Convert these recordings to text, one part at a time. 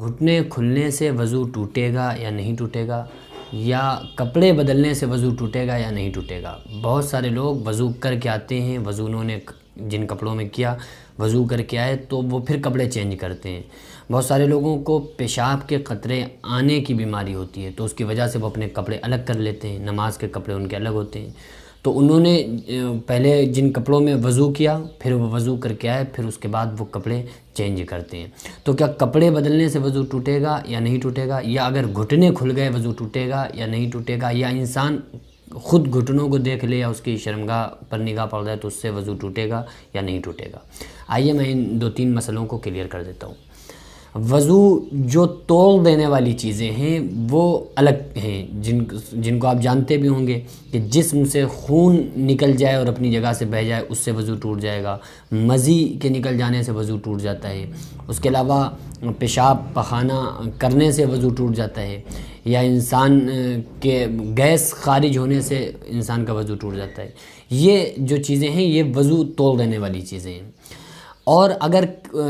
گھٹنے کھلنے سے وضو ٹوٹے گا یا نہیں ٹوٹے گا، یا کپڑے بدلنے سے وضو ٹوٹے گا یا نہیں ٹوٹے گا؟ بہت سارے لوگ وضو کر کے آتے ہیں، وضو انہوں نے جن کپڑوں میں کیا وضو کر کے آئے تو وہ پھر کپڑے چینج کرتے ہیں۔ بہت سارے لوگوں کو پیشاب کے قطرے آنے کی بیماری ہوتی ہے تو اس کی وجہ سے وہ اپنے کپڑے الگ کر لیتے ہیں، نماز کے کپڑے ان کے الگ ہوتے ہیں۔ تو انہوں نے پہلے جن کپڑوں میں وضو کیا پھر وہ وضو کر کے آئے، پھر اس کے بعد وہ کپڑے چینج کرتے ہیں۔ تو کیا کپڑے بدلنے سے وضو ٹوٹے گا یا نہیں ٹوٹے گا، یا اگر گھٹنے کھل گئے وضو ٹوٹے گا یا نہیں ٹوٹے گا، یا انسان خود گھٹنوں کو دیکھ لے یا اس کی شرمگاہ پر نگاہ پڑ جائے تو اس سے وضو ٹوٹے گا یا نہیں ٹوٹے گا؟ آئیے میں ان 2-3 مسئلوں کو کلیئر کر دیتا ہوں۔ وضو جو توڑ دینے والی چیزیں ہیں وہ الگ ہیں، جن کو آپ جانتے بھی ہوں گے کہ جسم سے خون نکل جائے اور اپنی جگہ سے بہہ جائے اس سے وضو ٹوٹ جائے گا، مزی کے نکل جانے سے وضو ٹوٹ جاتا ہے، اس کے علاوہ پیشاب پخانہ کرنے سے وضو ٹوٹ جاتا ہے، یا انسان کے گیس خارج ہونے سے انسان کا وضو ٹوٹ جاتا ہے۔ یہ جو چیزیں ہیں یہ وضو توڑ دینے والی چیزیں ہیں۔ اور اگر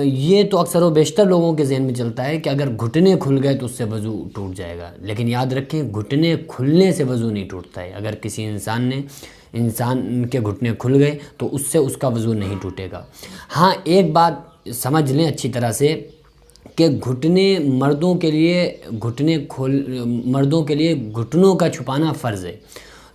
یہ تو اکثر و بیشتر لوگوں کے ذہن میں چلتا ہے کہ اگر گھٹنے کھل گئے تو اس سے وضو ٹوٹ جائے گا، لیکن یاد رکھیں گھٹنے کھلنے سے وضو نہیں ٹوٹتا ہے۔ اگر کسی انسان کے گھٹنے کھل گئے تو اس سے اس کا وضو نہیں ٹوٹے گا۔ ہاں ایک بات سمجھ لیں اچھی طرح سے کہ مردوں کے لیے گھٹنوں کا چھپانا فرض ہے،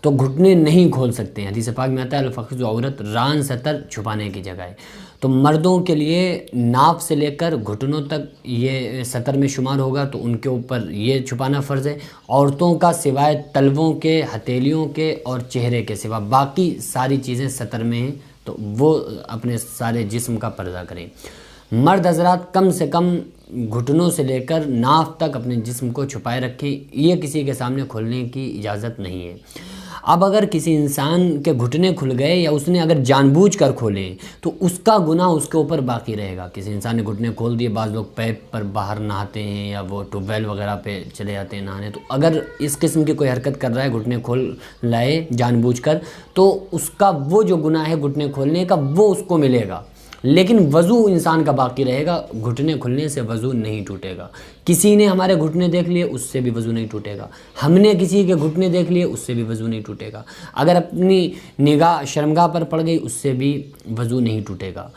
تو گھٹنے نہیں کھول سکتے ہیں۔ حدیث پاک میں آتا ہے الفخذ عورت، ران سطر چھپانے کی جگہ ہے۔ تو مردوں کے لیے ناف سے لے کر گھٹنوں تک یہ سطر میں شمار ہوگا تو ان کے اوپر یہ چھپانا فرض ہے۔ عورتوں کا سوائے تلووں کے، ہتھیلیوں کے اور چہرے کے سوا باقی ساری چیزیں سطر میں ہیں تو وہ اپنے سارے جسم کا پردہ کریں۔ مرد حضرات کم سے کم گھٹنوں سے لے کر ناف تک اپنے جسم کو چھپائے رکھیں، یہ کسی کے سامنے کھولنے کی اجازت نہیں ہے۔ اب اگر کسی انسان کے گھٹنے کھل گئے یا اس نے اگر جان بوجھ کر کھولے تو اس کا گناہ اس کے اوپر باقی رہے گا۔ کسی انسان نے گھٹنے کھول دیے، بعض لوگ پیپ پر باہر نہاتے ہیں یا وہ ٹیوب ویل وغیرہ پہ چلے جاتے ہیں نہانے، تو اگر اس قسم کی کوئی حرکت کر رہا ہے گھٹنے کھول لائے جان بوجھ کر تو اس کا وہ جو گناہ ہے گھٹنے کھولنے کا وہ اس کو ملے گا، لیکن وضو انسان کا باقی رہے گا۔ گھٹنے کھلنے سے وضو نہیں ٹوٹے گا۔ کسی نے ہمارے گھٹنے دیکھ لیے اس سے بھی وضو نہیں ٹوٹے گا، ہم نے کسی کے گھٹنے دیکھ لیے اس سے بھی وضو نہیں ٹوٹے گا، اگر اپنی نگاہ شرمگاہ پر پڑ گئی اس سے بھی وضو نہیں ٹوٹے گا۔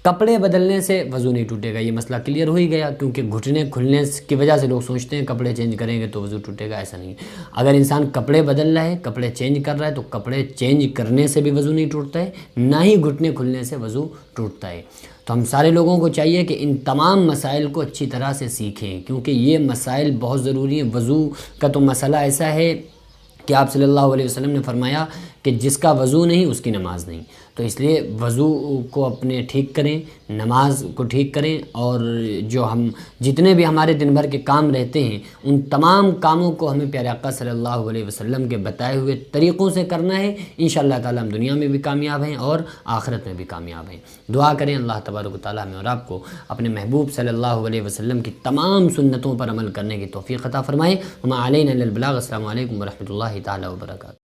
کپڑے بدلنے سے وضو نہیں ٹوٹے گا، یہ مسئلہ کلیئر ہو ہی گیا، کیونکہ گھٹنے کھلنے کی وجہ سے لوگ سوچتے ہیں کپڑے چینج کریں گے تو وضو ٹوٹے گا، ایسا نہیں ہے۔ اگر انسان کپڑے بدل رہا ہے، کپڑے چینج کر رہا ہے تو کپڑے چینج کرنے سے بھی وضو نہیں ٹوٹتا ہے، نہ ہی گھٹنے کھلنے سے وضو ٹوٹتا ہے۔ تو ہم سارے لوگوں کو چاہیے کہ ان تمام مسائل کو اچھی طرح سے سیکھیں، کیونکہ یہ مسائل بہت ضروری ہیں۔ وضو کا تو مسئلہ ایسا ہے کہ آپ صلی اللہ علیہ وسلم نے فرمایا کہ جس کا وضو نہیں اس کی نماز نہیں، تو اس لیے وضو کو اپنے ٹھیک کریں، نماز کو ٹھیک کریں، اور جو ہم جتنے بھی ہمارے دن بھر کے کام رہتے ہیں ان تمام کاموں کو ہمیں پیارے آقا صلی اللہ علیہ وسلم کے بتائے ہوئے طریقوں سے کرنا ہے۔ انشاءاللہ تعالی ہم دنیا میں بھی کامیاب ہیں اور آخرت میں بھی کامیاب ہیں۔ دعا کریں اللہ تبارک و تعالی ہمیں اور آپ کو اپنے محبوب صلی اللہ علیہ وسلم کی تمام سنتوں پر عمل کرنے کی توفیق عطا فرمائے۔ وما علینا الا البلاغ۔ السلام علیکم ورحمۃ اللہ تعالی وبرکاتہ۔